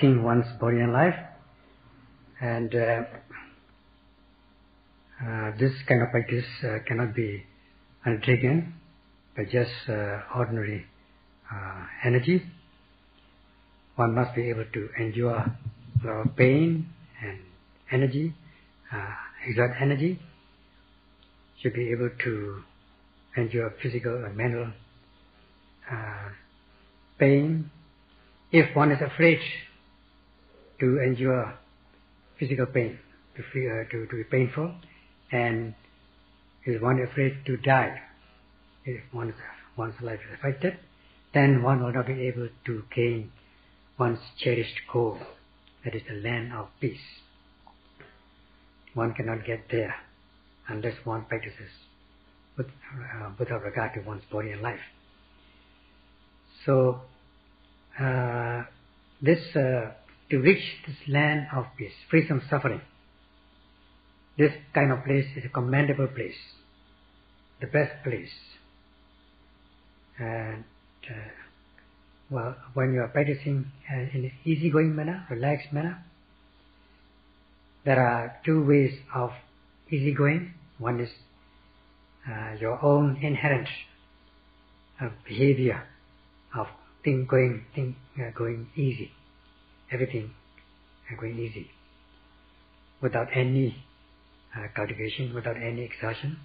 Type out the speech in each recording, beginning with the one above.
risking one's body and life. And this kind of practice cannot be undertaken by just ordinary energy. One must be able to endure a lot of pain and energy, exert energy. Should be able to endure physical and mental pain. If one is afraid to endure physical pain, to be painful, and if one is afraid to die, if one's life is affected, then one will not be able to gain one's cherished goal, that is the land of peace. One cannot get there unless one practices without regard to one's body and life. So, to reach this land of peace, free from suffering, this kind of place is a commendable place, the best place. And when you are practicing in an easygoing manner, relaxed manner, there are two ways of easygoing. One is your own inherent behavior of going easy, everything going easy, without any cultivation, without any exertion.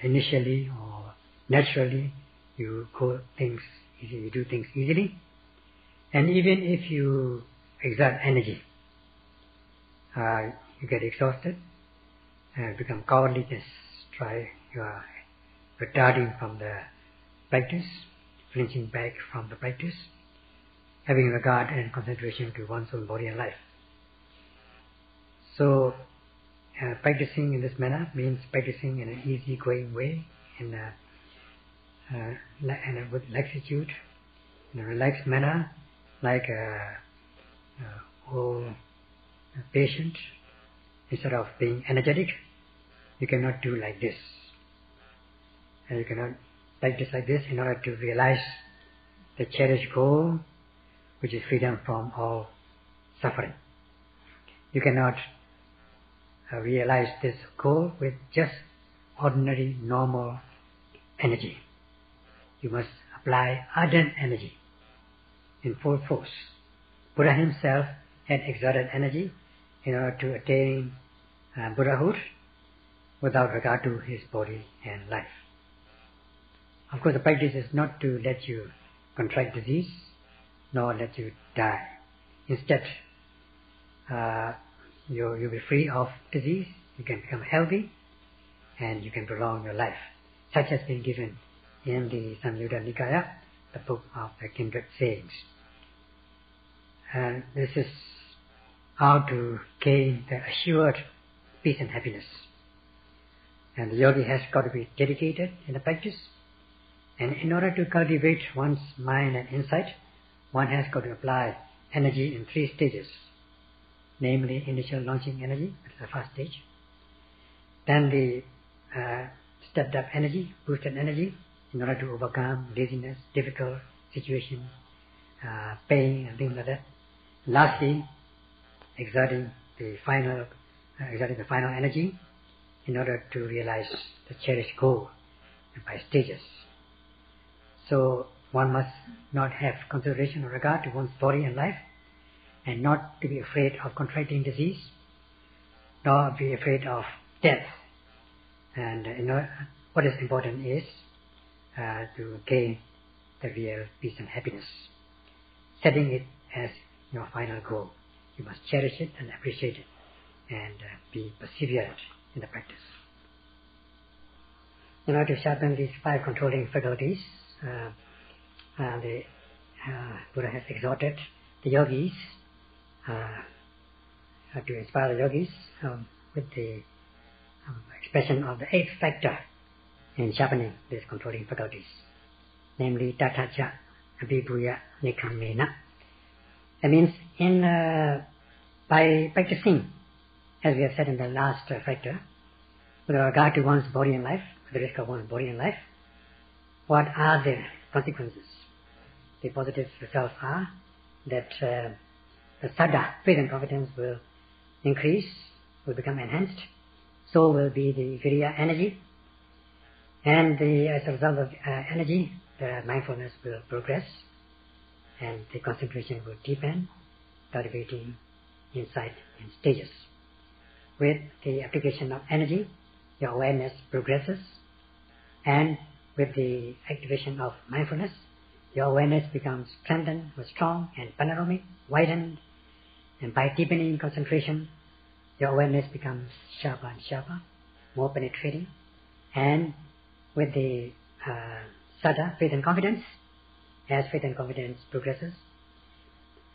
Initially or naturally, you do things easily, and even if you exert energy, you get exhausted and become cowardly. Just you are retarding from the practice, flinching back from the practice, having regard and concentration to one's own body and life. So, practicing in this manner means practicing in an easy-going way, with laxitude, in a relaxed manner, like a old patient. Instead of being energetic, you cannot do like this. And you cannot practice like this in order to realize the cherished goal, which is freedom from all suffering. You cannot realize this goal with just ordinary, normal energy. You must apply ardent energy in full force. Buddha himself had exerted energy in order to attain Buddhahood without regard to his body and life. Of course, the practice is not to let you contract disease, nor let you die. Instead, you'll be free of disease, you can become healthy, and you can prolong your life. Such has been given in the Samyutta Nikaya, the book of the kindred sayings. And this is how to gain the assured peace and happiness. And the yogi has got to be dedicated in the practice. And in order to cultivate one's mind and insight, one has got to apply energy in 3 stages. Namely, initial launching energy, that's the first stage. Then the stepped up energy, boosted energy, in order to overcome laziness, difficult situations, pain and things like that. Lastly, exerting the final energy in order to realize the cherished goal by stages. So one must not have consideration or regard to one's body and life, and not to be afraid of contracting disease, nor be afraid of death. And what is important is to gain the real peace and happiness. Setting it as your final goal. You must cherish it and appreciate it, and be perseverant in the practice. In order to sharpen these 5 controlling faculties, the Buddha has exhorted the yogis to inspire the yogis with the expression of the 8th factor in sharpening these controlling faculties, namely tatacha abhibhuya nikamena. That means by practicing, as we have said in the last factor, with regard to one's body and life, the risk of one's body and life, what are the consequences? The positive results are that the saddha, faith and confidence, will increase, will become enhanced. So will be the viriya energy. And as a result of energy, the mindfulness will progress and the concentration will deepen, cultivating insight in stages. With the application of energy, your awareness progresses, and with the activation of mindfulness, your awareness becomes strengthened, strong and panoramic, widened, and by deepening concentration, your awareness becomes sharper and sharper, more penetrating, and with the saddha, faith and confidence, as faith and confidence progresses,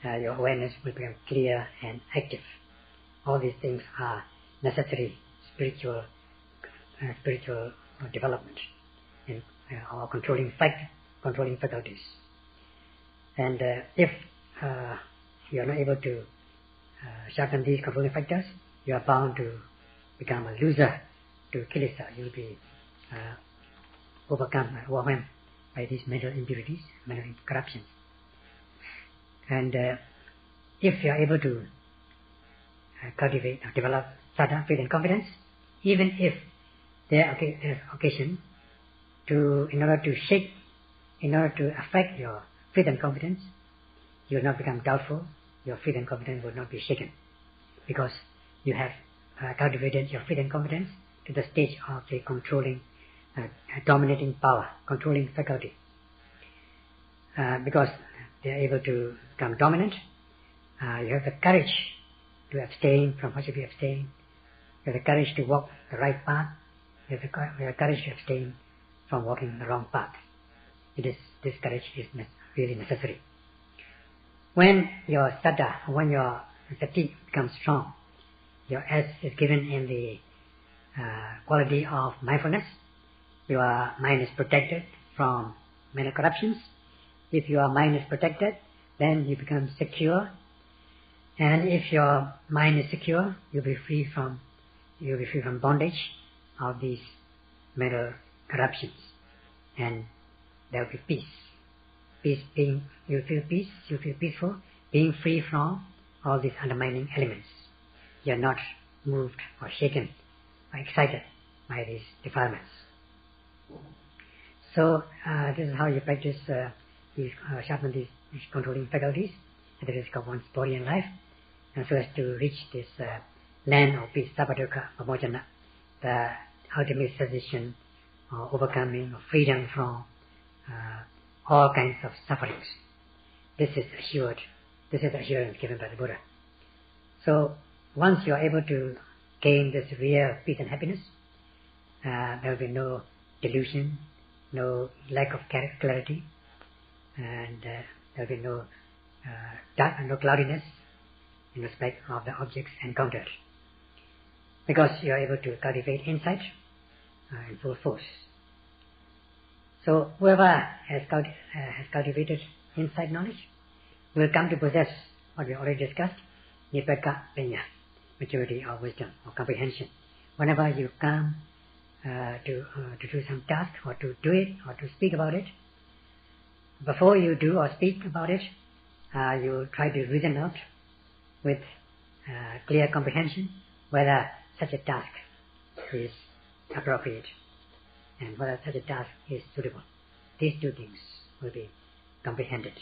your awareness will become clear and active. All these things are necessary spiritual development in our controlling faculties. And if you are not able to sharpen these controlling factors, you are bound to become a loser to kilesa. You will be overwhelmed by these mental impurities, mental corruptions. And if you are able to cultivate or develop saddha, faith and confidence, even if there is occasion in order to affect your faith and confidence, you will not become doubtful, your faith and confidence will not be shaken, because you have cultivated your faith and confidence to the stage of the controlling, dominating power, controlling faculty. Because they are able to become dominant, you have the courage to abstain from what should be abstained. You have the courage to walk the right path. You have the courage to abstain from walking the wrong path. This courage is really necessary. When your saddha, when your sati becomes strong, your S is given in the quality of mindfulness. Your mind is protected from mental corruptions. If your mind is protected, then you become secure. And if your mind is secure, you'll be free from bondage of these mental corruptions, and there will be peace. You feel peace, you feel peaceful, being free from all these undermining elements. You are not moved or shaken or excited by these defilements. So this is how you practice sharpen these controlling faculties at the risk of one's body and life, and so as to reach this land of peace, sabbadukha pamojana, the ultimate cessation or overcoming or freedom from all kinds of sufferings. This is assured. This is the assurance given by the Buddha. So once you are able to gain this real peace and happiness, there will be no delusion, no lack of clarity, and there will be no cloudiness in respect of the objects encountered, because you are able to cultivate insight in full force. So whoever has cultivated insight knowledge will come to possess what we already discussed, nipeka penya, maturity of wisdom or comprehension. Whenever you come to do some task, or to do it, or to speak about it, before you do or speak about it, you try to reason out with clear comprehension whether such a task is appropriate and whether such a task is suitable. These two things will be comprehended.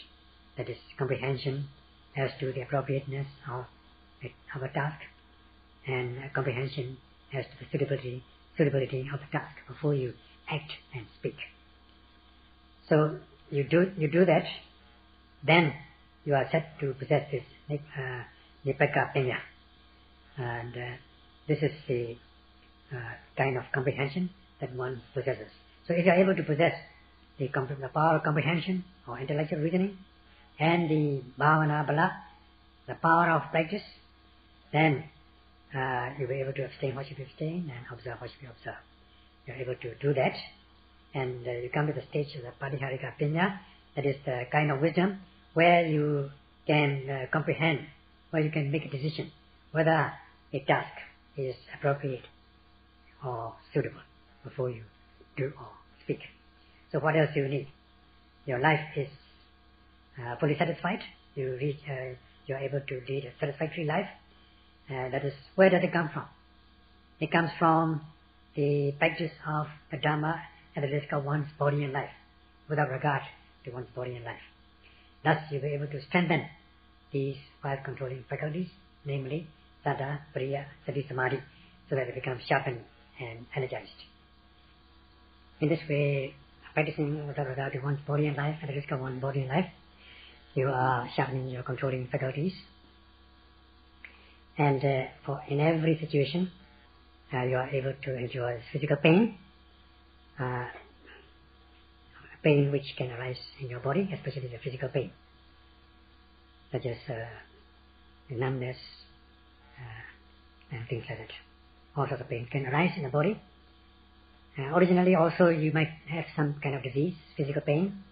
That is, comprehension as to the appropriateness of a task, and comprehension as to the suitability of the task before you act and speak. So you do that, then you are set to possess this nipeka penya, and this is the kind of comprehension that one possesses. So if you are able to possess the power of comprehension or intellectual reasoning, and the bhavana bala, the power of practice, then you'll be able to abstain what should be abstained and observe what should be observed. You're able to do that, and you come to the stage of the patiharika penya, that is the kind of wisdom where you can comprehend, where you can make a decision whether a task is appropriate or suitable before you do or speak. So what else do you need? Your life is fully satisfied. You you are able to lead a satisfactory life. That is, where does it come from? It comes from the practice of the Dhamma at the risk of one's body and life, without regard to one's body and life. Thus, you will be able to strengthen these 5 controlling faculties, namely Saddha, Viriya, Sati, Samadhi, so that they become sharpened and energized. In this way, practicing without regard to one's body and life, at the risk of one's body and life, you are sharpening your controlling faculties. And in every situation, you are able to enjoy physical pain, pain which can arise in your body, especially the physical pain, such as numbness and things like that. All sorts of pain can arise in the body. Originally also you might have some kind of disease, physical pain,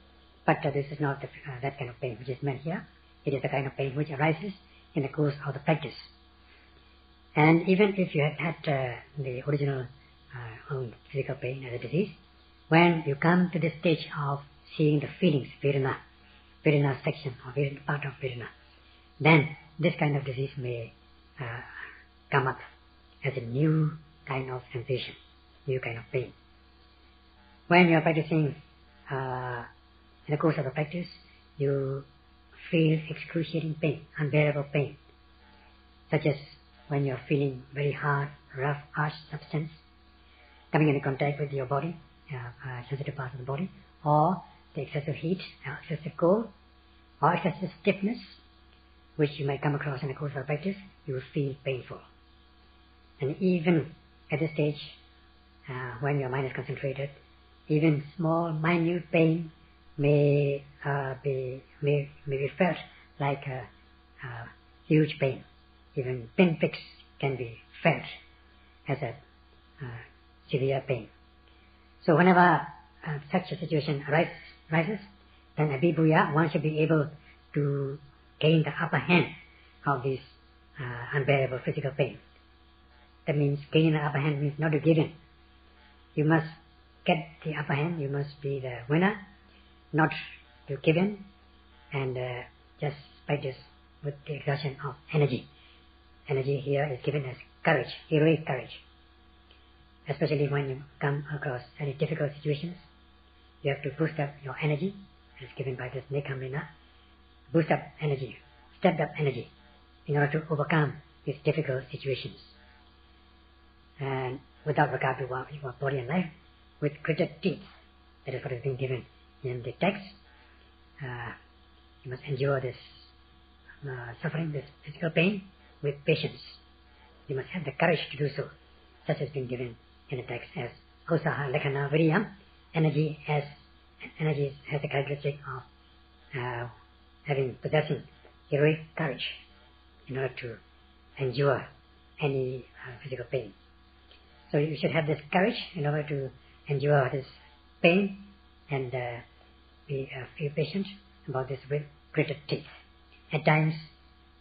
but this is not that kind of pain which is meant here. It is the kind of pain which arises in the course of the practice. And even if you have had the original physical pain as a disease, when you come to the stage of seeing the feelings, Virana section or part of Virana, then this kind of disease may come up as a new kind of sensation, new kind of pain. When you are practicing in the course of the practice, you feel excruciating pain, unbearable pain, such as when you are feeling very hard, rough, harsh substance coming into contact with your body, sensitive parts of the body, or the excessive heat, excessive cold, or excessive stiffness, which you might come across in the course of the practice, you will feel painful. And even at this stage, when your mind is concentrated, even small, minute pain may be felt like a huge pain. Even pinpricks can be felt as a severe pain. So whenever such a situation arises, then Abhibhuya, one should be able to gain the upper hand of this unbearable physical pain. That means gaining the upper hand means not to give in. You must get the upper hand, you must be the winner, not to give in, and just practice with the exertion of energy. Energy here is given as courage, heroic courage. Especially when you come across any difficult situations, you have to boost up your energy, as given by this Nekamina. Boost up energy, step up energy, in order to overcome these difficult situations. And without regard to your body and life, with gritted teeth. That is what is being given in the text. You must endure this suffering, this physical pain, with patience. You must have the courage to do so. Such has been given in the text as Usaha Lekhana Viriya. Energy has the characteristic of possessing heroic courage in order to endure any physical pain. So you should have this courage in order to endure this pain and be patient about this with gritted teeth. At times,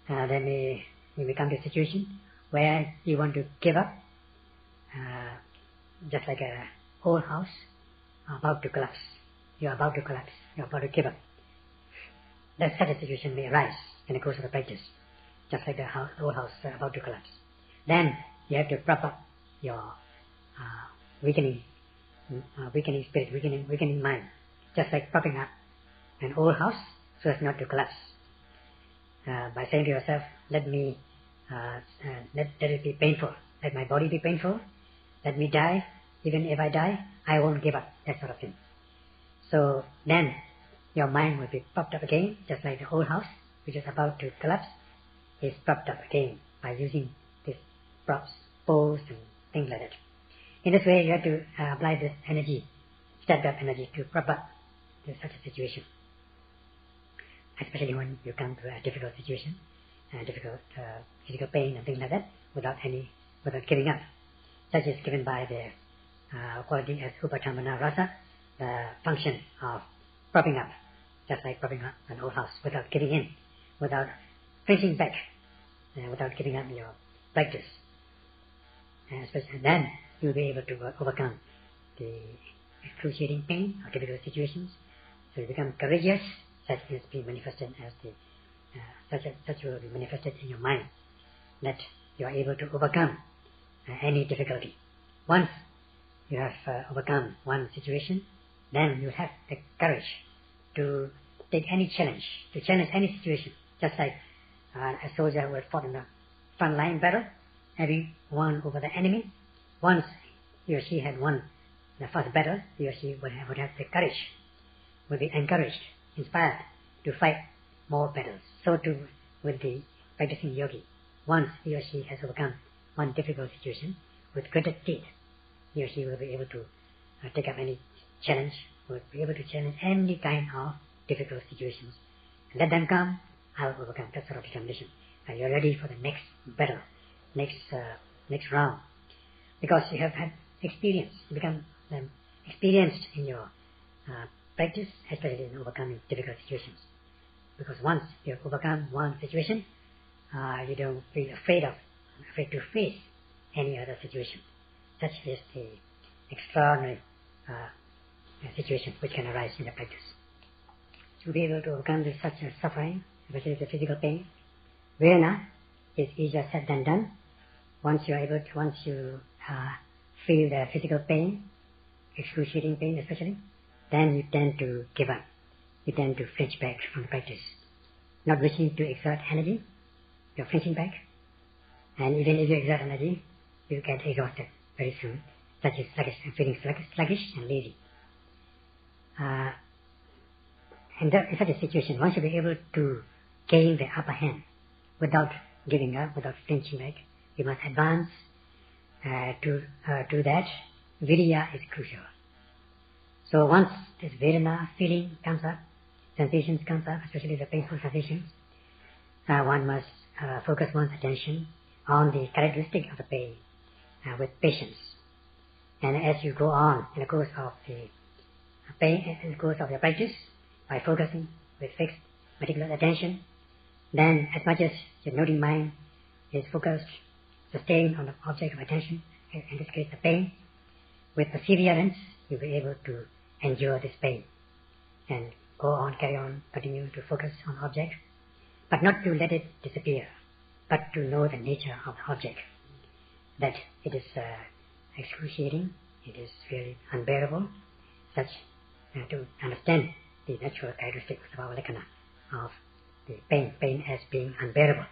you may come to a situation where you want to give up, just like a whole house about to collapse. You are about to collapse. You are about to give up. That such a situation may arise in the course of the practice, just like the whole house about to collapse. Then you have to prop up your weakening spirit, weakening mind, just like propping up an old house so as not to collapse. By saying to yourself, let it be painful, let my body be painful, let me die, even if I die, I won't give up, that sort of thing. So then your mind will be propped up again, just like the old house, which is about to collapse, is propped up again by using these props, poles and things like that. In this way, you have to apply this energy, stepped up energy, to prop up to such a situation. Especially when you come to a difficult situation, difficult physical pain and things like that, without giving up. Such is given by the quality as Upatamana Rasa, the function of propping up, just like propping up an old house, without giving in, without flinching back, without giving up your practice. And then you will be able to overcome the excruciating pain or difficult situations. So you become courageous, such is being manifested as the such will be manifested in your mind, that you are able to overcome any difficulty. Once you have overcome one situation, then you have the courage to take any challenge, to challenge any situation. Just like a soldier who had fought in the front line battle, having won over the enemy. Once he or she had won the first battle, he or she would have the courage, would be encouraged, inspired to fight more battles. So too with the practicing yogi. Once he or she has overcome one difficult situation, with greater teeth, he or she will be able to take up any challenge, will be able to challenge any kind of difficult situations. And let them come, I will overcome. That sort of determination. And you're ready for the next battle, next round. Because you have had experience, you become experienced in your practice, especially in overcoming difficult situations. Because once you have overcome one situation, you don't feel afraid to face any other situation. Such is the extraordinary situation which can arise in the practice. To be able to overcome this such suffering, especially the physical pain, Viriya is easier said than done. Once you feel the physical pain, excruciating pain especially, then you tend to give up. You tend to flinch back from the practice. Not wishing to exert energy, you're flinching back. And even if you exert energy, you get exhausted very soon, such as feeling sluggish and lazy. And in such a situation, one should be able to gain the upper hand without giving up, without flinching back. You must advance to that. Viriya is crucial. So once this Vedana feeling comes up, sensations comes up, especially the painful sensations, one must focus one's attention on the characteristic of the pain with patience. And as you go on in the course of the pain, in the course of your practice, by focusing with fixed, meticulous attention, then as much as your noting mind is focused, sustained on the object of attention, in this case the pain, with perseverance, you'll be able to endure this pain and go on, carry on, continue to focus on the object, but not to let it disappear, but to know the nature of the object, that it is excruciating, it is really unbearable, such to understand the natural characteristics of our lakkhana, of the pain as being unbearable.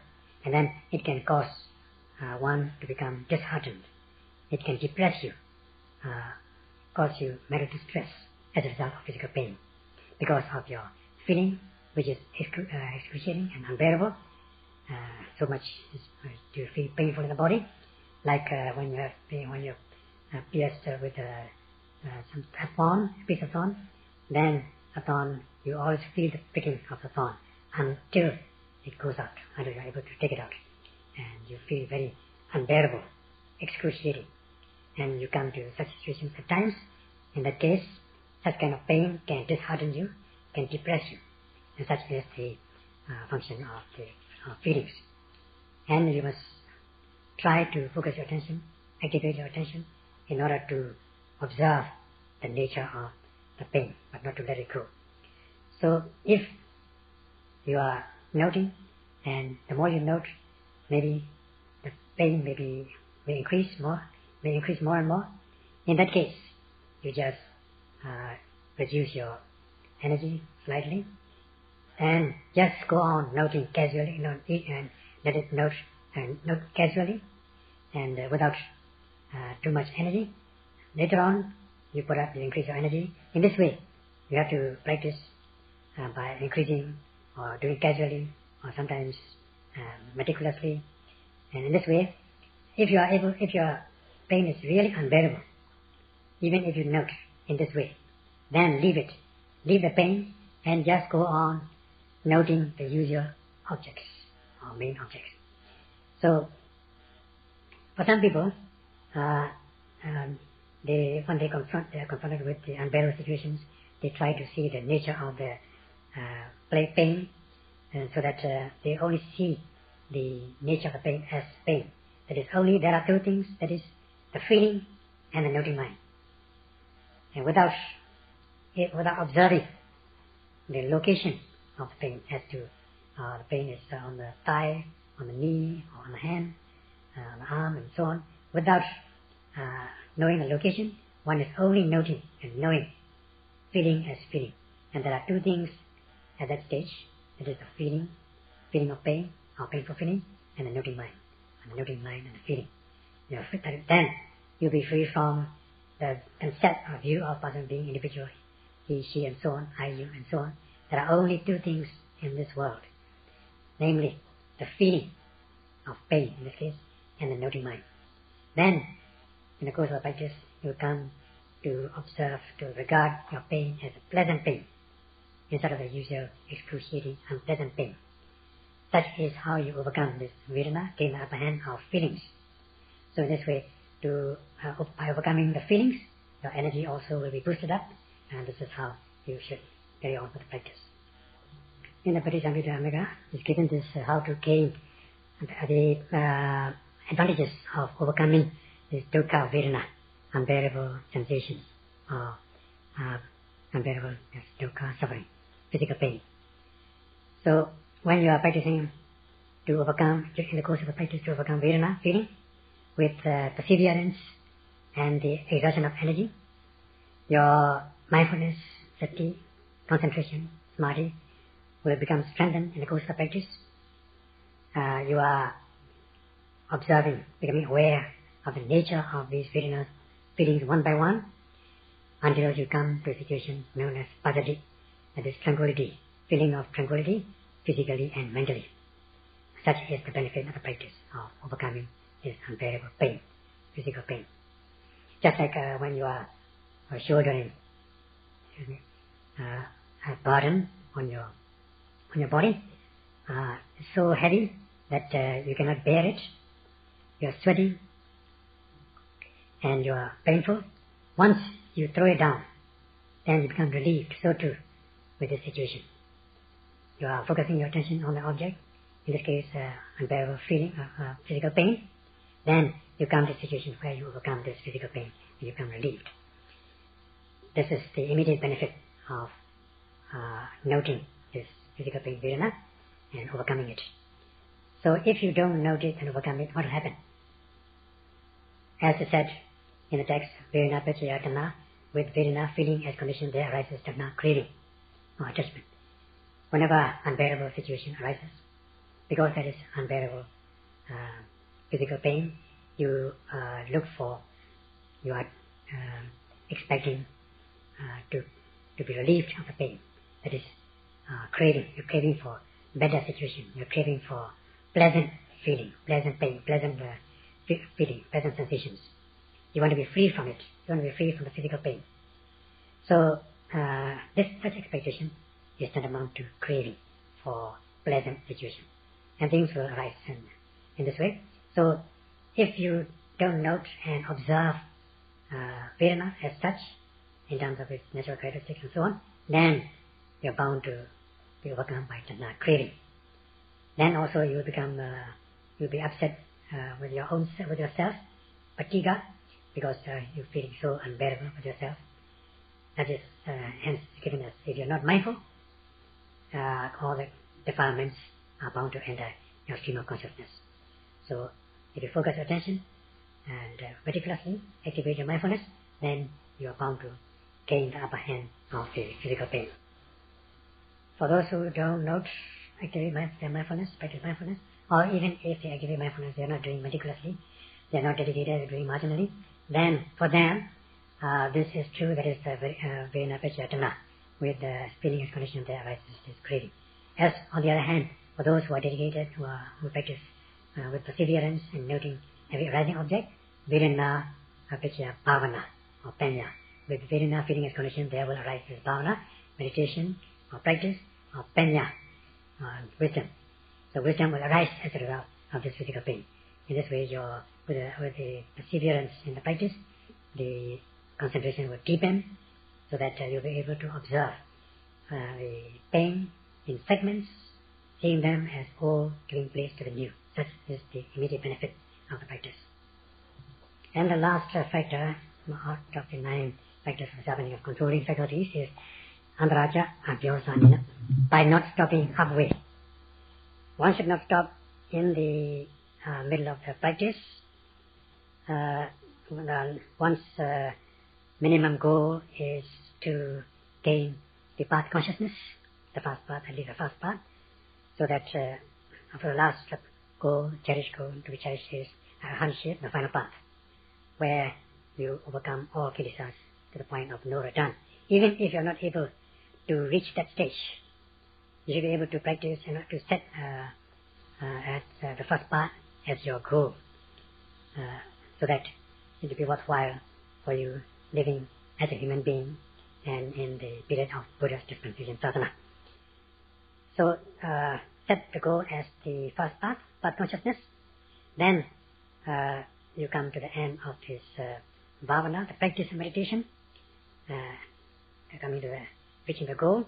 And then it can cause one to become disheartened. It can depress you, cause you mental distress as a result of physical pain, because of your feeling, which is excruciating and unbearable. So much do you feel painful in the body, like when you're pierced with a thorn, a piece of thorn. Then a thorn, you always feel the pricking of the thorn until it goes out, until you're able to take it out, and you feel very unbearable, excruciating, and you come to such situations at times. In that case, such kind of pain can dishearten you, can depress you, and such is the function of the feelings. And you must try to focus your attention, activate your attention, in order to observe the nature of the pain, but not to let it go. So if you are noting, and the more you note, maybe the pain may increase more and more. In that case, you just reduce your energy slightly, and just go on noting casually, and let it note casually, and without too much energy. Later on, you increase your energy. In this way, you have to practice by increasing or doing casually, or sometimes meticulously. And in this way, if your pain is really unbearable, even if you note in this way, then leave it. Leave the pain and just go on noting the usual objects or main objects. So, for some people, when they are confronted with the unbearable situations, they try to see the nature of the pain, and so that they only see the nature of the pain as pain. That is, only there are two things, that is the feeling and the noting mind. And without observing the location of the pain as to the pain is on the thigh, on the knee, or on the hand, on the arm, and so on. Without knowing the location, one is only noting and knowing, feeling as feeling. And there are two things at that stage. It is the feeling of pain, or painful feeling, and the noting mind. And the noting mind and the feeling. Then you'll be free from the concept or view of person being individual, he, she, and so on, I, you, and so on. There are only two things in this world, namely the feeling of pain, in this case, and the noting mind. Then, in the course of the practice, you come to observe, to regard your pain as a pleasant pain, instead of the usual excruciating, unpleasant pain. Such is how you overcome this Vedana, gain the upper hand of feelings. So in this way, by overcoming the feelings, your energy also will be boosted up, and this is how you should carry on with the practice. In the Paṇḍitā is given this how to gain the advantages of overcoming this dukkha Vedana, unbearable sensations, or unbearable dukkha suffering, physical pain. So when you are practicing to overcome, in the course of the practice to overcome Vedana feeling, with perseverance and the exertion of energy, your mindfulness, sati, concentration, samadhi will become strengthened in the course of the practice. You are observing, becoming aware of the nature of these Vedana feelings one by one, until you come to a situation known as paṇḍitā, that is tranquility, feeling of tranquility, physically and mentally. Such is the benefit of the practice of overcoming this unbearable pain, physical pain. Just like when you are shouldering a burden on your body, it's so heavy that you cannot bear it. You are sweating and you are painful. Once you throw it down, then you become relieved. So too with this situation. You are focusing your attention on the object, in this case unbearable feeling of physical pain. Then you come to a situation where you overcome this physical pain and you become relieved. This is the immediate benefit of noting this physical pain Vedana and overcoming it. So if you don't note it and overcome it, what will happen? As I said in the text, Vedana, with Vedana feeling as condition, there arises Dhamma, craving or attachment. Whenever unbearable situation arises, because that is unbearable physical pain, you are expecting to be relieved of the pain. That is craving. You're craving for better situation. You're craving for pleasant feeling, pleasant pain, pleasant feeling, pleasant sensations. You want to be free from it. You want to be free from the physical pain. So such expectation is tantamount to craving for pleasant situation, and things will arise in this way. So if you don't note and observe Vedana as such, in terms of its natural characteristics and so on, then you're bound to be overcome by Dhamma, craving. Then also you will become, you'll be upset with yourself, paṇḍitā, because you're feeling so unbearable with yourself. That is hence given as if you're not mindful, all the defilements are bound to enter your stream of consciousness. So if you focus your attention and meticulously activate your mindfulness, then you are bound to gain the upper hand of the physical pain. For those who don't note, activate their mindfulness, practice mindfulness, or even if they activate mindfulness, they are not doing meticulously, they are not dedicated, they are doing marginally, then for them, this is true, that is Viriya, with the feeling as condition there arises this craving. As on the other hand, for those who are dedicated, who practice with perseverance and noting every arising object, Viriya bhavana or panya. With Vedana feeling as condition, there will arise this bhavana, meditation or practice or panya, wisdom. So wisdom will arise as a result of this physical pain. In this way, with the perseverance in the practice, the concentration will deepen, so that you'll be able to observe the pain in segments, seeing them as all giving place to the new. Such is the immediate benefit of the practice. And the last factor out of the 9 factors of sharpening of controlling faculties is Antarāja Abhyosanina, by not stopping halfway. one should not stop in the middle of the practice. One's minimum goal is to gain the path consciousness, the fast path, at least the fast path, so that after the last goal, cherished goal, to be cherished is Hanship, the final path, where you overcome all kilesas to the point of no return. Even if you are not able to reach that stage, you should be able to practice and to set as the first path as your goal, so that it will be worthwhile for you living as a human being and in the period of Buddha's dispensation sadhana. So set the goal as the first path consciousness. Then you come to the end of this bhavana, the practice of meditation, coming to reaching the goal.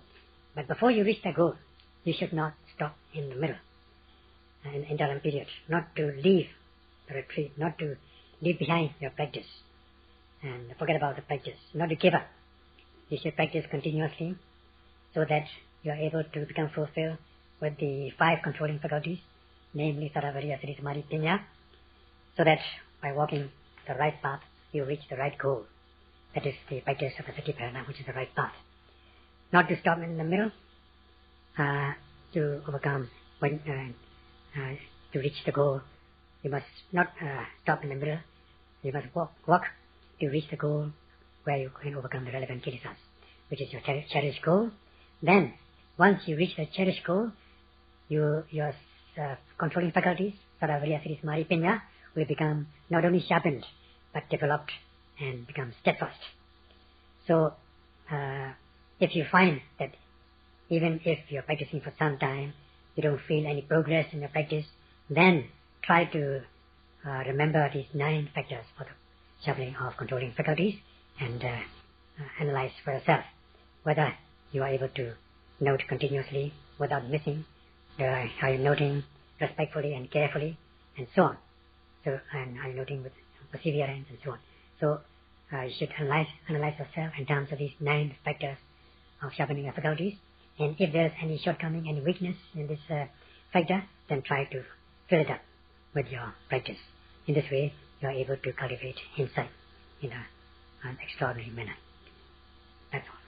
But before you reach the goal, you should not stop in the middle, in the interim period, not to leave the retreat, not to leave behind your practice and forget about the practice, not to give up. You should practice continuously so that you are able to become fulfilled with the 5 controlling faculties, namely Saddha, Viriya, Sati, Samadhi, Panya, so that by walking the right path, you reach the right goal. That is the practice of the Satipatthana, which is the right path. Not to stop in the middle, to overcome, to reach the goal. You must not stop in the middle. You must walk to reach the goal where you can overcome the relevant kilesas, which is your cherished goal. Then, once you reach the cherished goal, your controlling faculties, Saddha, Viriya, Sati, Samadhi, Panya, will become not only sharpened, but developed and become steadfast. So, if you find that even if you're practicing for some time, you don't feel any progress in your practice, then try to remember these 9 factors for the sharpening of controlling faculties and analyze for yourself whether you are able to note continuously without missing, are you noting respectfully and carefully, and so on. So, and are you noting with perseverance and so on. So, you should analyze yourself in terms of these 9 factors of sharpening your faculties. And if there is any shortcoming, any weakness in this factor, then try to fill it up with your practice. In this way, you are able to cultivate insight in an extraordinary manner. That's all.